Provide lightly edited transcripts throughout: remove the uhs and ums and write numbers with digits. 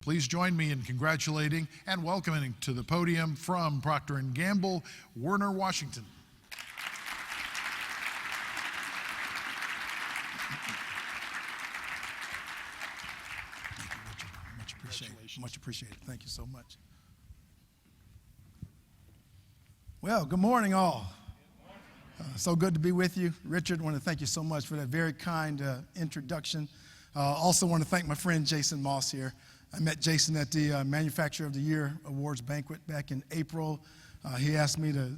Please join me in congratulating and welcoming to the podium from Procter & Gamble, Werhner Washington. Much appreciated. Much appreciated. Thank you so much. Well, good morning, all. So good to be with you. Richard, I want to thank you so much for that very kind introduction. Also want to thank my friend Jason Moss here. I met Jason at the Manufacturer of the Year Awards banquet back in April. He asked me to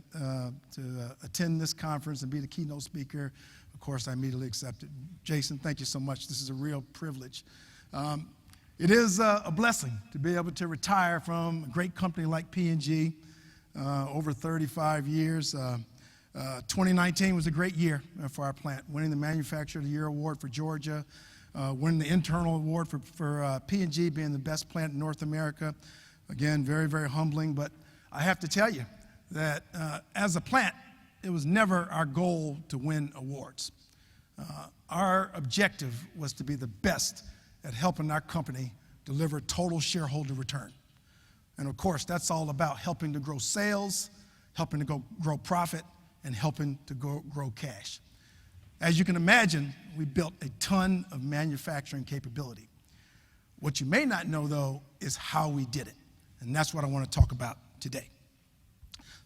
attend this conference and be the keynote speaker. Of course, I immediately accepted. Jason, thank you so much. This is a real privilege. It is a blessing to be able to retire from a great company like P&G over 35 years. 2019 was a great year for our plant, winning the Manufacturer of the Year Award for Georgia, winning the internal award for P&G being the best plant in North America. Again, very, very humbling, but I have to tell you that as a plant, it was never our goal to win awards. Our objective was to be the best at helping our company deliver total shareholder return. And of course, that's all about helping to grow sales, helping to grow profit, and helping to grow cash. As you can imagine, we built a ton of manufacturing capability. What you may not know, though, is how we did it. And that's what I want to talk about today.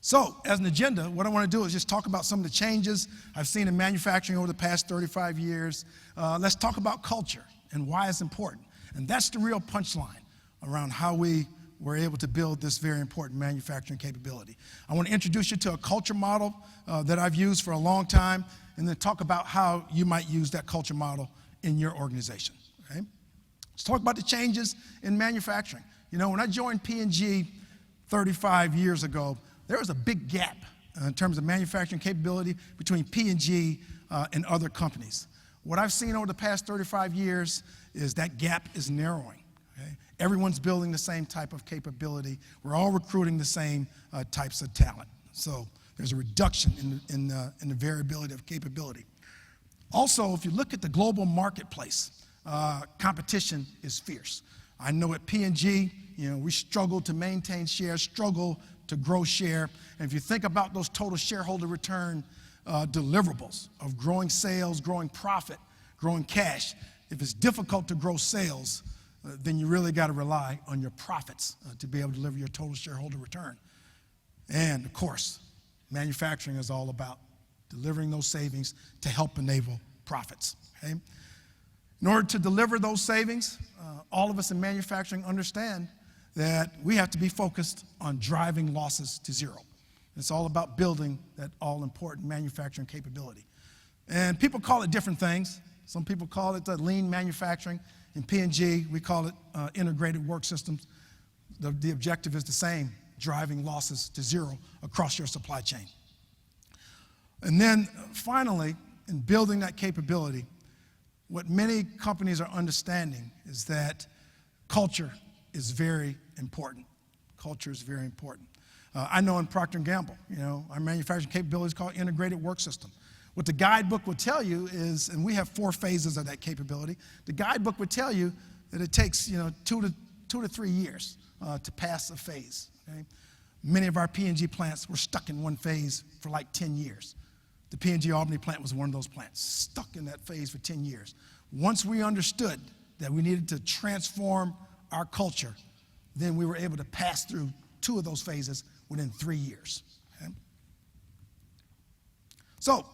So, as an agenda, what I want to do is just talk about some of the changes I've seen in manufacturing over the past 35 years. Let's talk about culture and why it's important. And that's the real punchline around how we were able to build this very important manufacturing capability. I want to introduce you to a culture model that I've used for a long time, and then talk about how you might use that culture model in your organization. Okay? Let's talk about the changes in manufacturing. You know, when I joined P&G 35 years ago, there was a big gap in terms of manufacturing capability between P&G and other companies. What I've seen over the past 35 years is that gap is narrowing. Okay? Everyone's building the same type of capability. We're all recruiting the same types of talent. So there's a reduction in the variability of capability. Also, if you look at the global marketplace, competition is fierce. I know at P&G, we struggle to maintain share, struggle to grow share. And if you think about those total shareholder return deliverables of growing sales, growing profit, growing cash, if it's difficult to grow sales, then you really got to rely on your profits to be able to deliver your total shareholder return. And of course, manufacturing is all about delivering those savings to help enable profits. Okay? In order to deliver those savings, all of us in manufacturing understand that we have to be focused on driving losses to zero. It's all about building that all-important manufacturing capability. And people call it different things. Some people call it lean manufacturing. In P&G, we call it integrated work systems. The objective is the same, driving losses to zero across your supply chain. And then finally, in building that capability, what many companies are understanding is that culture is very important. Culture is very important. I know in Procter & Gamble, our manufacturing capability is called integrated work system. What the guidebook will tell you is, and we have 4 phases of that capability, the guidebook would tell you that it takes 2 to 3 years to pass a phase. Okay? Many of our P&G plants were stuck in one phase for like 10 years. The P&G Albany plant was one of those plants, stuck in that phase for 10 years. Once we understood that we needed to transform our culture, then we were able to pass through 2 of those phases within 3 years. Okay? So,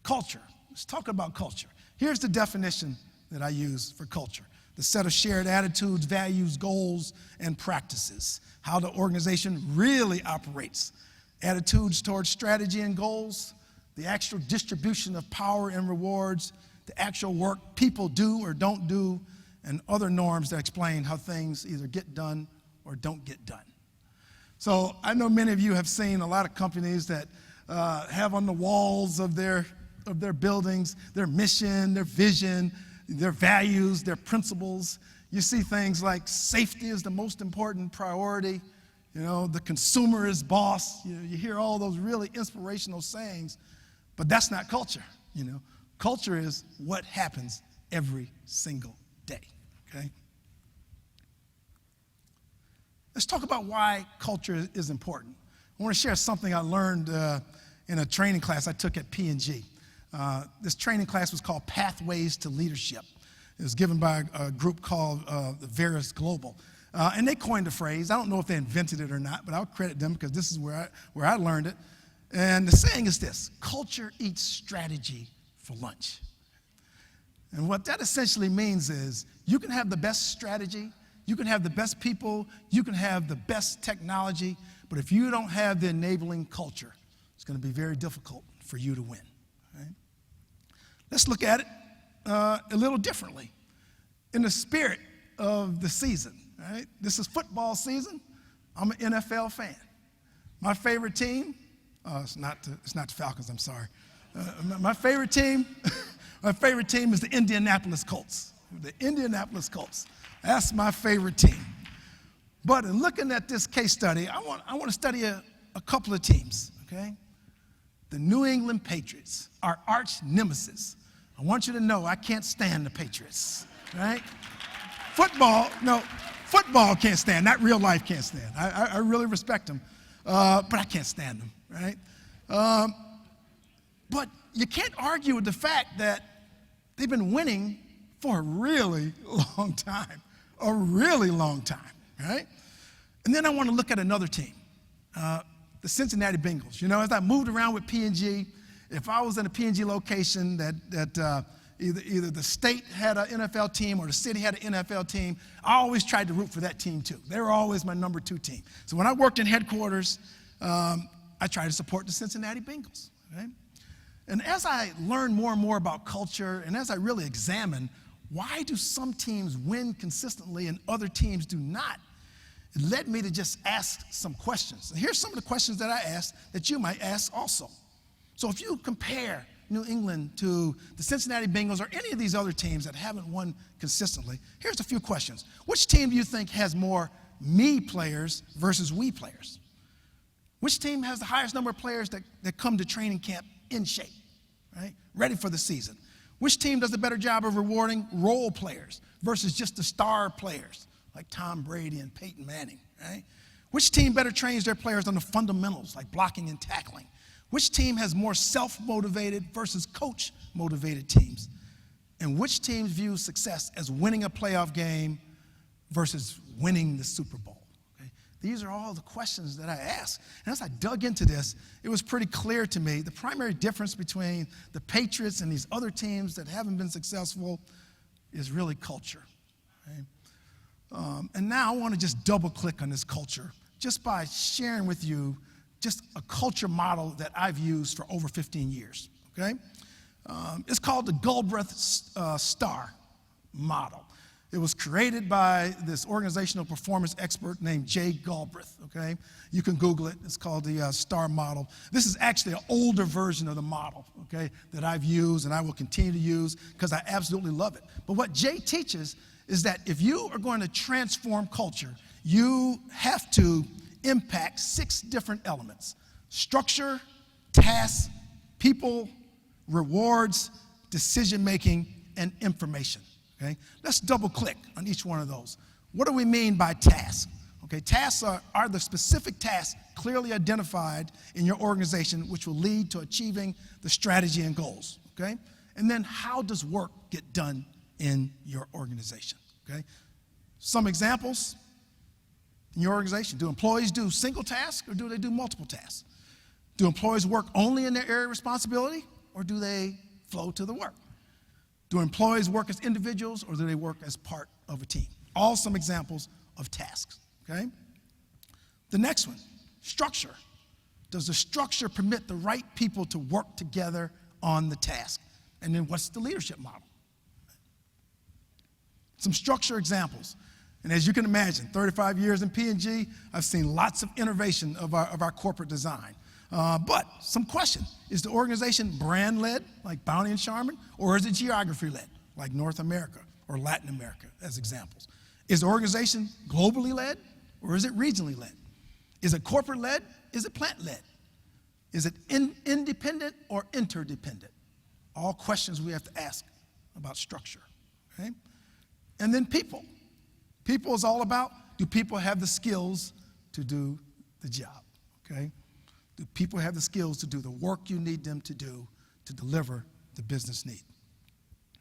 culture. Let's talk about culture. Here's the definition that I use for culture. The set of shared attitudes, values, goals, and practices. How the organization really operates. Attitudes towards strategy and goals. The actual distribution of power and rewards. The actual work people do or don't do. And other norms that explain how things either get done or don't get done. So I know many of you have seen a lot of companies that have on the walls of their buildings, their mission, their vision, their values, their principles. You see things like safety is the most important priority. The consumer is boss. You hear all those really inspirational sayings, but that's not culture. Culture is what happens every single day. Okay? Let's talk about why culture is important. I want to share something I learned in a training class I took at P&G. This training class was called Pathways to Leadership. It was given by a group called the Verus Global. And they coined the phrase. I don't know if they invented it or not, but I'll credit them because this is where I learned it. And the saying is this: culture eats strategy for lunch. And what that essentially means is you can have the best strategy, you can have the best people, you can have the best technology, but if you don't have the enabling culture, it's going to be very difficult for you to win. Right? Let's look at it a little differently. In the spirit of the season, right? This is football season. I'm an NFL fan. My favorite team, it's not the Falcons, I'm sorry. My favorite team is the Indianapolis Colts. The Indianapolis Colts. That's my favorite team. But in looking at this case study, I want to study a couple of teams, okay? The New England Patriots, our arch nemesis. I want you to know I can't stand the Patriots, right? Football can't stand. Not real life can't stand. I really respect them, but I can't stand them, right? But you can't argue with the fact that they've been winning for a really long time, right? And then I want to look at another team, the Cincinnati Bengals. You know, as I moved around with P&G, if I was in a P&G location that either the state had an NFL team or the city had an NFL team, I always tried to root for that team too. They were always my number 2 team. So when I worked in headquarters, I tried to support the Cincinnati Bengals, right? And as I learned more and more about culture, and as I really examine why do some teams win consistently and other teams do not, it led me to just ask some questions. And here's some of the questions that I asked that you might ask also. So if you compare New England to the Cincinnati Bengals or any of these other teams that haven't won consistently, here's a few questions. Which team do you think has more me players versus we players? Which team has the highest number of players that come to training camp in shape, right? Ready for the season? Which team does a better job of rewarding role players versus just the star players like Tom Brady and Peyton Manning, right? Which team better trains their players on the fundamentals like blocking and tackling? Which team has more self-motivated versus coach-motivated teams? And which teams view success as winning a playoff game versus winning the Super Bowl? Okay? These are all the questions that I asked. And as I dug into this, it was pretty clear to me the primary difference between the Patriots and these other teams that haven't been successful is really culture. Okay? And now I want to just double-click on this culture just by sharing with you just a culture model that I've used for over 15 years, okay? It's called the Galbraith STAR model. It was created by this organizational performance expert named Jay Galbraith, okay? You can Google it. It's called the STAR model. This is actually an older version of the model, okay, that I've used and I will continue to use because I absolutely love it. But what Jay teaches is that if you are going to transform culture, you have to impact 6 different elements: structure, tasks, people, rewards, decision-making, and information, okay? Let's double-click on each one of those. What do we mean by tasks? Okay, tasks are the specific tasks clearly identified in your organization which will lead to achieving the strategy and goals, okay? And then how does work get done in your organization, okay? Some examples. In your organization, do employees do single tasks or do they do multiple tasks? Do employees work only in their area of responsibility or do they flow to the work? Do employees work as individuals or do they work as part of a team? All some examples of tasks, okay? The next one, structure. Does the structure permit the right people to work together on the task? And then what's the leadership model? Some structure examples. And as you can imagine, 35 years in P&G, I've seen lots of innovation of our corporate design. But some question, is the organization brand-led, like Bounty and Charmin, or is it geography-led, like North America or Latin America, as examples? Is the organization globally led, or is it regionally led? Is it corporate-led? Is it plant-led? Is it independent or interdependent? All questions we have to ask about structure, okay? And then people. People is all about do people have the skills to do the job, okay? Do people have the skills to do the work you need them to do to deliver the business need?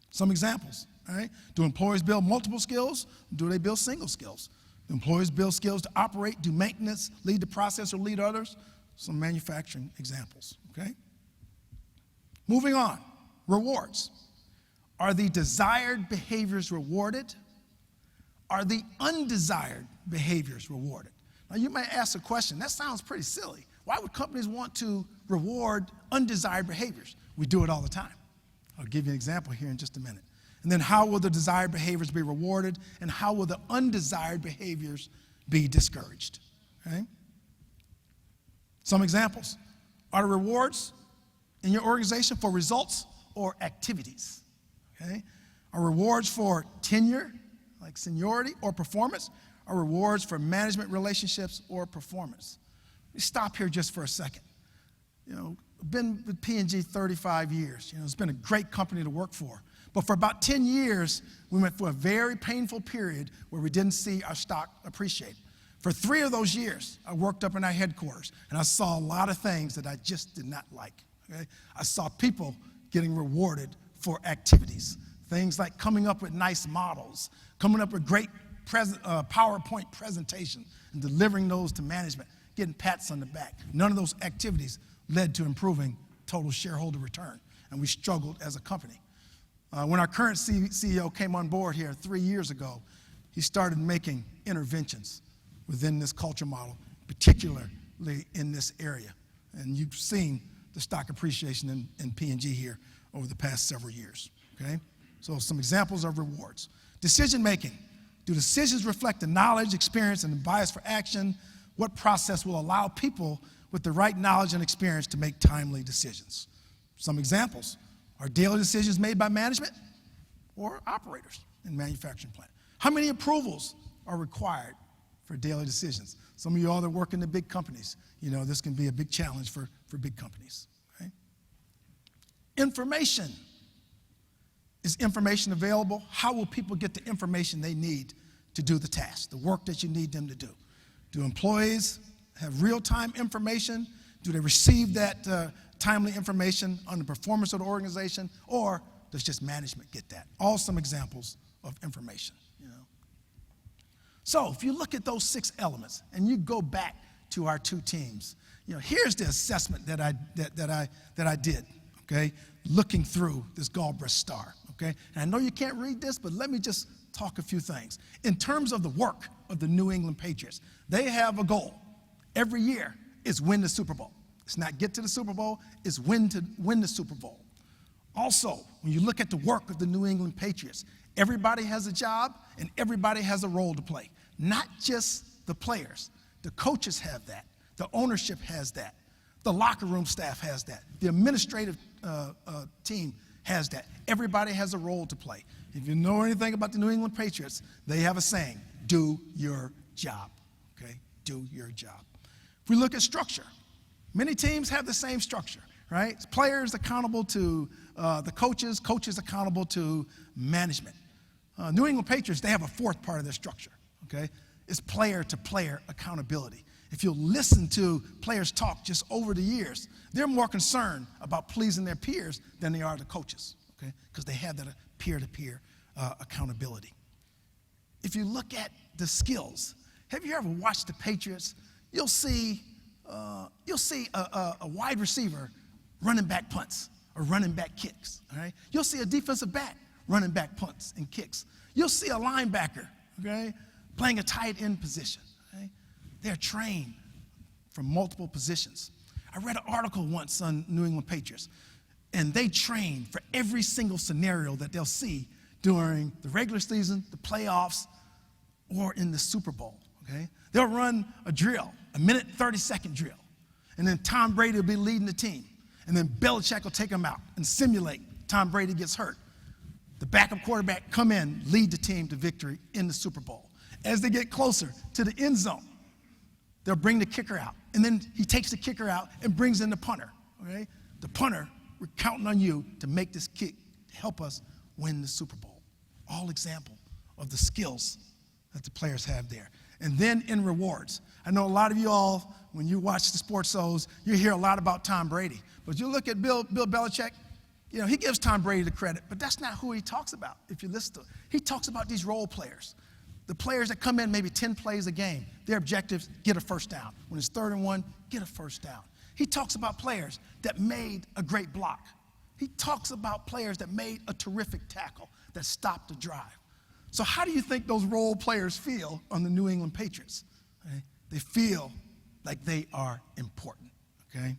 Some examples, all right? Do employees build multiple skills? Do they build single skills? Do employees build skills to operate, do maintenance, lead the process, or lead others? Some manufacturing examples, okay? Moving on, rewards. Are the desired behaviors rewarded? Are the undesired behaviors rewarded? Now you might ask a question, that sounds pretty silly. Why would companies want to reward undesired behaviors? We do it all the time. I'll give you an example here in just a minute. And then how will the desired behaviors be rewarded, and how will the undesired behaviors be discouraged? Okay? Some examples. Are the rewards in your organization for results or activities? Okay? Are rewards for tenure, like seniority, or performance? Are rewards for management relationships or performance? Let me stop here just for a second. You know, I've been with P&G 35 years. You know, it's been a great company to work for. But for about 10 years, we went through a very painful period where we didn't see our stock appreciate. For 3 of those years, I worked up in our headquarters, and I saw a lot of things that I just did not like. Okay? I saw people getting rewarded for activities, things like coming up with nice models, coming up with great PowerPoint presentation, and delivering those to management, getting pats on the back. None of those activities led to improving total shareholder return, and we struggled as a company. When our current CEO came on board here 3 years ago, he started making interventions within this culture model, particularly in this area. And you've seen the stock appreciation in P&G here over the past several years, okay? So some examples of rewards. Decision making. Do decisions reflect the knowledge, experience, and the bias for action? What process will allow people with the right knowledge and experience to make timely decisions? Some examples. Are daily decisions made by management or operators in manufacturing plant? How many approvals are required for daily decisions? Some of you all that work in the big companies, you know this can be a big challenge for big companies. Okay? Information. Is information available? How will people get the information they need to do the task, the work that you need them to do? Do employees have real-time information? Do they receive that timely information on the performance of the organization, or does just management get that? All some examples of information. You know? So if you look at those 6 elements and you go back to our 2 teams, you know, here's the assessment that I did, okay, looking through this Galbraith star, okay? And I know you can't read this, but let me just talk a few things. In terms of the work of the New England Patriots, they have a goal every year is win the Super Bowl. It's not get to the Super Bowl, it's win the Super Bowl. Also, when you look at the work of the New England Patriots, everybody has a job and everybody has a role to play. Not just the players. The coaches have that. The ownership has that. The locker room staff has that. The administrative team has that. Everybody has a role to play. If you know anything about the New England Patriots, they have a saying, do your job, okay? Do your job. If we look at structure, many teams have the same structure, right? Players accountable to the coaches, coaches accountable to management. New England Patriots, they have a 4th part of their structure, okay? It's player-to-player accountability. If you listen to players talk just over the years, they're more concerned about pleasing their peers than they are the coaches, okay? Because they have that peer-to-peer accountability. If you look at the skills, have you ever watched the Patriots? You'll see a wide receiver running back punts or running back kicks, all right? You'll see a defensive back running back punts and kicks. You'll see a linebacker, okay, playing a tight end position, okay? They're trained from multiple positions. I read an article once on New England Patriots, and they train for every single scenario that they'll see during the regular season, the playoffs, or in the Super Bowl, okay? They'll run a drill, a minute, 30-second drill, and then Tom Brady will be leading the team, and then Belichick will take him out and simulate Tom Brady gets hurt. The backup quarterback come in, lead the team to victory in the Super Bowl. As they get closer to the end zone, they'll bring the kicker out, and then he takes the kicker out and brings in the punter, okay? The punter, we're counting on you to make this kick to help us win the Super Bowl. All example of the skills that the players have there. And then in rewards. I know a lot of you all, when you watch the sports shows, you hear a lot about Tom Brady. But you look at Bill Belichick, you know, he gives Tom Brady the credit, but that's not who he talks about if you listen to it. He talks about these role players. The players that come in maybe 10 plays a game. Their objectives, get a first down. When it's 3rd and 1, get a first down. He talks about players that made a great block. He talks about players that made a terrific tackle that stopped the drive. So how do you think those role players feel on the New England Patriots? Okay? They feel like they are important, okay?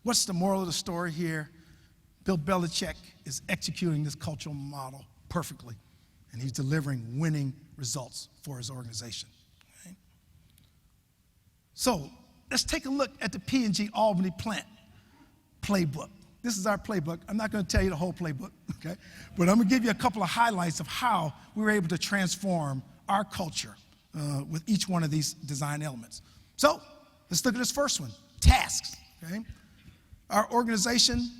What's the moral of the story here? Bill Belichick is executing this cultural model perfectly, and he's delivering winning results for his organization. Okay? So let's take a look at the P&G Albany plant playbook. This is our playbook. I'm not going to tell you the whole playbook, okay? But I'm going to give you a couple of highlights of how we were able to transform our culture with each one of these design elements. So let's look at this first one, tasks, okay? Our organization,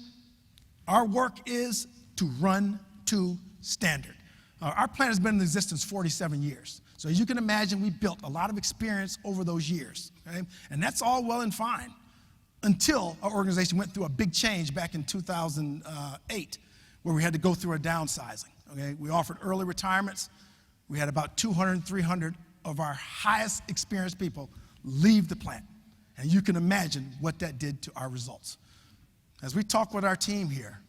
our work is to run to standard. Our plant has been in existence 47 years. So as you can imagine, we built a lot of experience over those years, okay? And that's all well and fine until our organization went through a big change back in 2008 where we had to go through a downsizing, okay? We offered early retirements. We had about 200, 300 of our highest experienced people leave the plant. And you can imagine what that did to our results. As we talked with our team here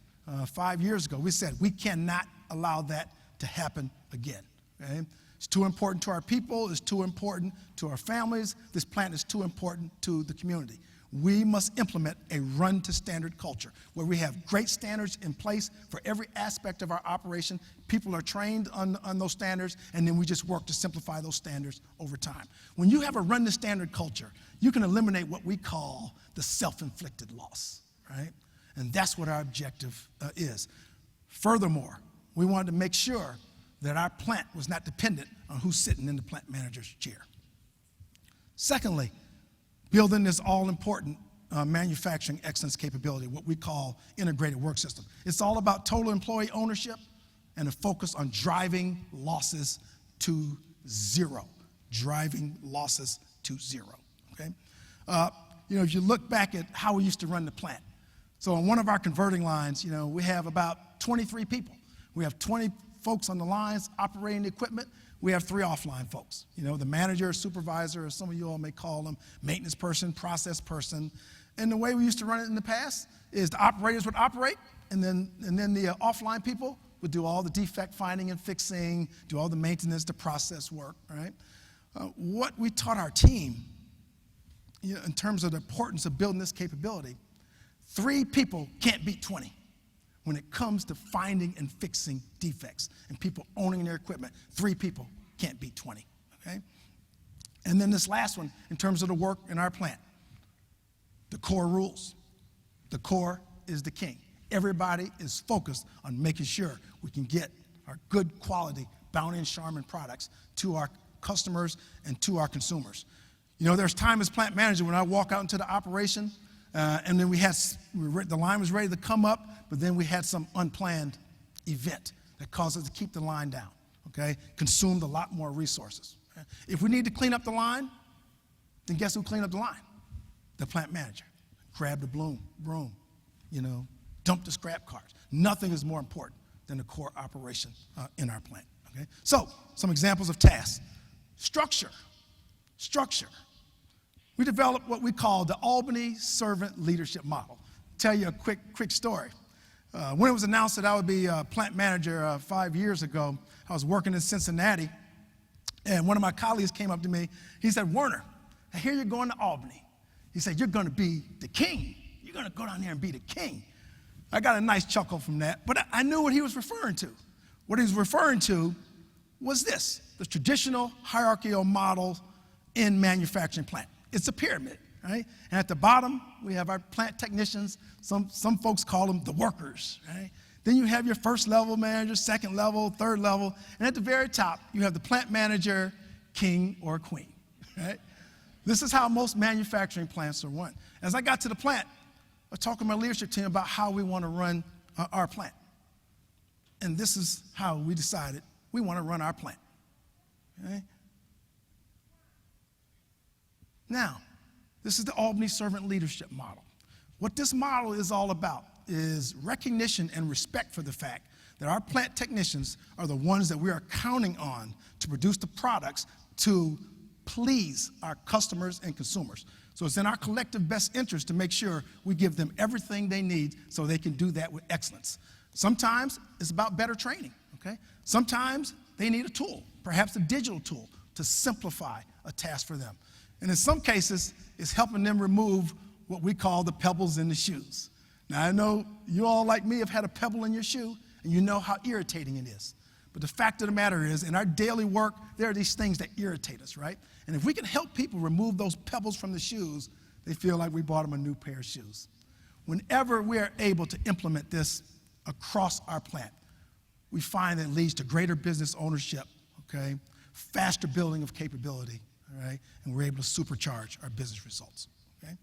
5 years ago, we said we cannot allow that to happen again, okay? It's too important to our people. It's too important to our families. This plant is too important to the community. We must implement a run-to-standard culture where we have great standards in place for every aspect of our operation. People are trained on those standards, and then we just work to simplify those standards over time. When you have a run-to-standard culture, you can eliminate what we call the self-inflicted loss, right? And that's what our objective is. Furthermore, we wanted to make sure that our plant was not dependent on who's sitting in the plant manager's chair. Secondly, building this all-important manufacturing excellence capability, what we call integrated work system. It's all about total employee ownership and a focus on driving losses to zero. Driving losses to zero, okay? You know, if you look back at how we used to run the plant, so on one of our converting lines, you know, we have about 23 people. We have 20 folks on the lines operating the equipment. We have 3 offline folks, you know, the manager, supervisor, or some of you all may call them, maintenance person, process person. And the way we used to run it in the past is the operators would operate, and then the offline people would do all the defect finding and fixing, do all the maintenance, the process work, right? What we taught our team, you know, in terms of the importance of building this capability, 3 people can't beat 20 when it comes to finding and fixing defects and people owning their equipment. 3 people can't beat 20, okay? And then this last one, in terms of the work in our plant, the core rules. The core is the king. Everybody is focused on making sure we can get our good quality Bounty and Charmin products to our customers and to our consumers. You know, there's time as plant manager when I walk out into the operation, and then the line was ready to come up, but then we had some unplanned event that caused us to keep the line down, okay? Consumed a lot more resources. Okay? If we need to clean up the line, then guess who cleaned up the line? The plant manager. Grab the broom, you know, dump the scrap cars. Nothing is more important than the core operation in our plant, okay? So, some examples of tasks. Structure. We developed what we call the Albany Servant Leadership Model. Tell you a quick story. When it was announced that I would be a plant manager 5 years ago, I was working in Cincinnati, and one of my colleagues came up to me. He said, "Werner, I hear you're going to Albany." He said, "You're going to be the king. You're going to go down there and be the king." I got a nice chuckle from that, but I knew what he was referring to. What he was referring to was this, the traditional hierarchical model in manufacturing plant. It's a pyramid, right? And at the bottom, we have our plant technicians. Some folks call them the workers, right? Then you have your first level manager, second level, third level, and at the very top, you have the plant manager, king or queen, right? This is how most manufacturing plants are run. As I got to the plant, I was talking to my leadership team about how we want to run our plant. And this is how we decided we want to run our plant, okay? Now, this is the Albany Servant Leadership Model. What this model is all about is recognition and respect for the fact that our plant technicians are the ones that we are counting on to produce the products to please our customers and consumers. So it's in our collective best interest to make sure we give them everything they need so they can do that with excellence. Sometimes it's about better training, okay? Sometimes they need a tool, perhaps a digital tool, to simplify a task for them. And in some cases, it's helping them remove what we call the pebbles in the shoes. Now, I know you all, like me, have had a pebble in your shoe, and you know how irritating it is. But the fact of the matter is, in our daily work, there are these things that irritate us, right? And if we can help people remove those pebbles from the shoes, they feel like we bought them a new pair of shoes. Whenever we are able to implement this across our plant, we find that it leads to greater business ownership, okay? Faster building of capability, all right? And we're able to supercharge our business results, okay?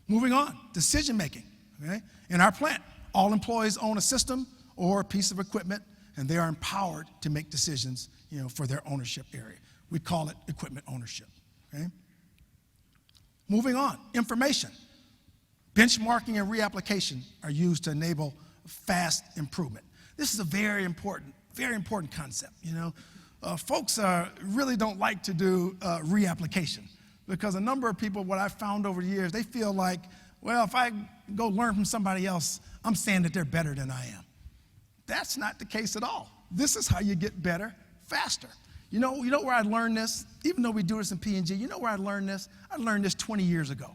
Moving on, decision making, okay? In our plant, all employees own a system or a piece of equipment, and they are empowered to make decisions, for their ownership area. We call it equipment ownership, okay? Moving on, information. Benchmarking and reapplication are used to enable fast improvement. This is a very important concept, Folks really don't like to do reapplication because a number of people, what I've found over the years, they feel like, well, if I go learn from somebody else, I'm saying that they're better than I am. That's not the case at all. This is how you get better faster. You know where I learned this? Even though we do this in P&G, you know where I learned this? I learned this 20 years ago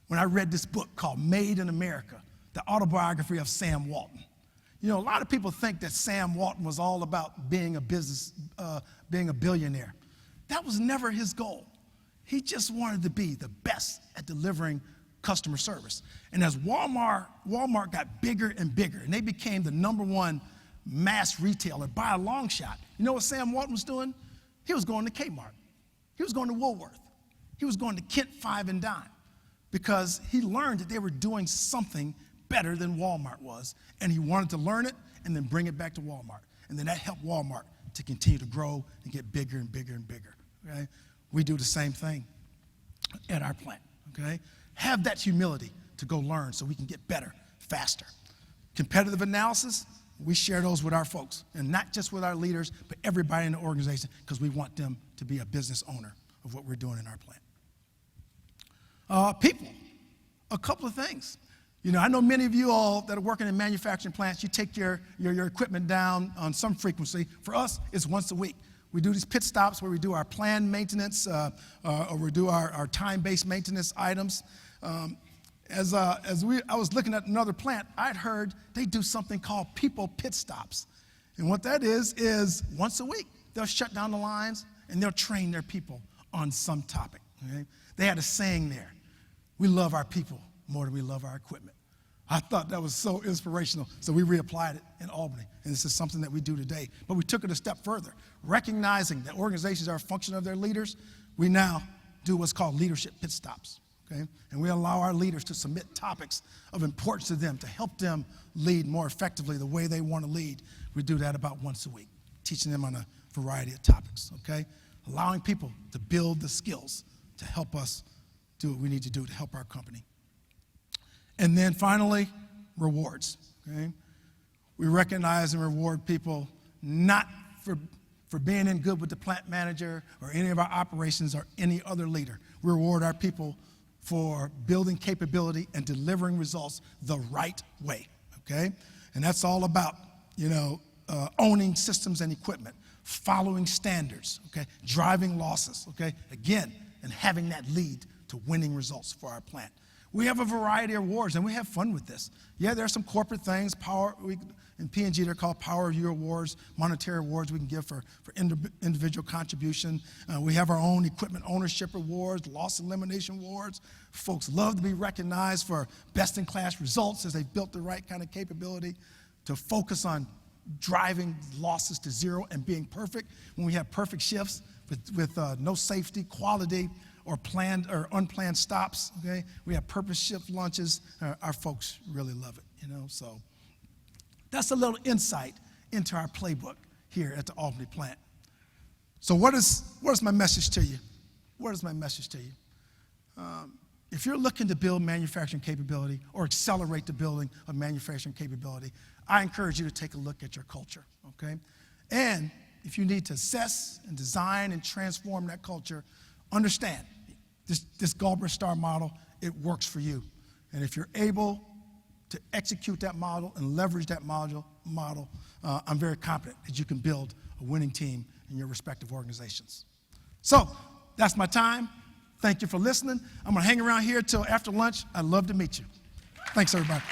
when I read this book called Made in America, the autobiography of Sam Walton. A lot of people think that Sam Walton was all about being a billionaire. That was never his goal. He just wanted to be the best at delivering customer service. And as Walmart got bigger and bigger, and they became the #1 mass retailer by a long shot, you know what Sam Walton was doing? He was going to Kmart. He was going to Woolworth. He was going to Kent 5 and Dime because he learned that they were doing something better than Walmart was, and he wanted to learn it and then bring it back to Walmart. And then that helped Walmart to continue to grow and get bigger and bigger and bigger, okay? We do the same thing at our plant, okay? Have that humility to go learn so we can get better, faster. Competitive analysis, we share those with our folks, and not just with our leaders, but everybody in the organization, because we want them to be a business owner of what we're doing in our plant. People, a couple of things. I know many of you all that are working in manufacturing plants, you take your equipment down on some frequency. For us, it's once a week. We do these pit stops where we do our planned maintenance or we do our time-based maintenance items. I was looking at another plant, I'd heard they do something called people pit stops. And what that is once a week, they'll shut down the lines and they'll train their people on some topic. Okay? They had a saying there, we love our people more than we love our equipment. I thought that was so inspirational, so we reapplied it in Albany, and this is something that we do today. But we took it a step further. Recognizing that organizations are a function of their leaders, we now do what's called leadership pit stops, okay? And we allow our leaders to submit topics of importance to them to help them lead more effectively the way they want to lead. We do that about once a week, teaching them on a variety of topics, okay? Allowing people to build the skills to help us do what we need to do to help our company. And then finally, rewards, okay? We recognize and reward people not for being in good with the plant manager or any of our operations or any other leader. We reward our people for building capability and delivering results the right way, okay? And that's all about, owning systems and equipment, following standards, okay? Driving losses, okay? Again, and having that lead to winning results for our plant. We have a variety of awards, and we have fun with this. Yeah, there are some corporate things. In P&G, they're called Power of You Awards, monetary awards we can give for individual contribution. We have our own equipment ownership awards, loss elimination awards. Folks love to be recognized for best-in-class results as they've built the right kind of capability to focus on driving losses to zero and being perfect. When we have perfect shifts with no safety, quality, or planned or unplanned stops, okay? We have purpose shift lunches. Our folks really love it, So that's a little insight into our playbook here at the Albany plant. So what is my message to you? what is my message to you? If you're looking to build manufacturing capability or accelerate the building of manufacturing capability, I encourage you to take a look at your culture, okay? And if you need to assess and design and transform that culture, understand this Goldberg Star model, it works for you. And if you're able to execute that model and leverage that model, I'm very confident that you can build a winning team in your respective organizations. So that's my time. Thank you for listening. I'm going to hang around here till after lunch. I'd love to meet you. Thanks, everybody.